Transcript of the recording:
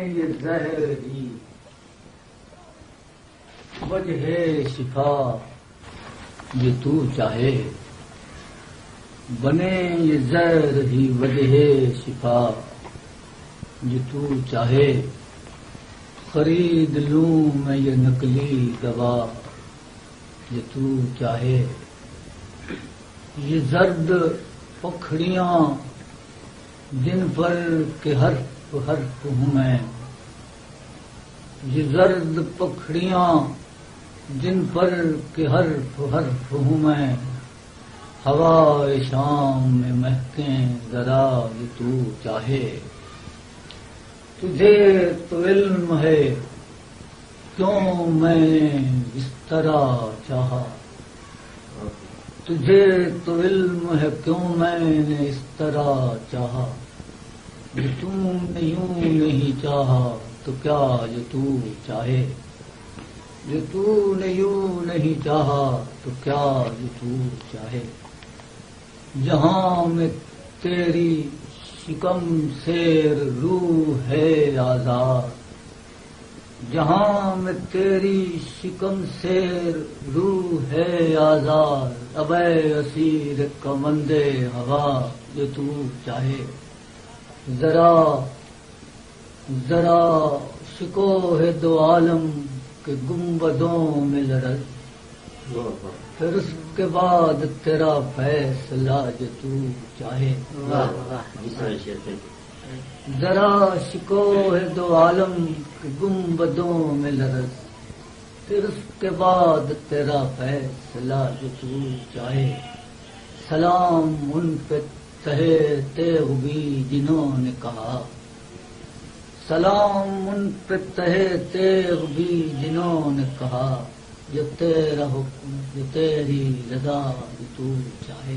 یہ زہر ہی وجہ شفا یہ تو چاہے، بنے یہ زہر ہی وجہ شفا یہ تو چاہے، خرید لوں میں یہ نقلی دوا یہ تو چاہے، یہ زرد پکھڑیاں جن پر کہ حرف حرف ہوں میں، یہ زرد پکھڑیاں جن پر کہ حرف حرف ہوں میں، ہوائے شام میں مہکیں ذرا یہ تو چاہے، تجھے تو علم ہے کیوں میں نے اس طرح چاہا، تجھے تو علم ہے کیوں میں نے اس طرح چاہا، یہ تم نے یوں نہیں چاہا تو کیا یہ تو چاہے، یہ تو نے یوں نہیں چاہا تو کیا یہ تو چاہے، جہاں میں تیری شکم سیر روح ہے آزاد، جہاں میں تیری شکم سیر روح ہے آزاد، اب اے اسیر کمند ہوا یہ تو چاہے، ذرا ذرا شکو ہے دو عالم کے گنبدوں میں لرز، پھر اس کے بعد تیرا فیصلہ یہ تو چاہے، ذرا شکو ہے دو عالم کے گنبدوں میں لرز، پھر اس کے بعد تیرا فیصلہ یہ تو چاہے، سلام ان پہ تہے تیغ بھی جنہوں نے کہا، سلام ان پہ تہے تیغ بھی جنہوں نے کہا، جو تیرا حکم جو تیری رضا یہ تو چاہے۔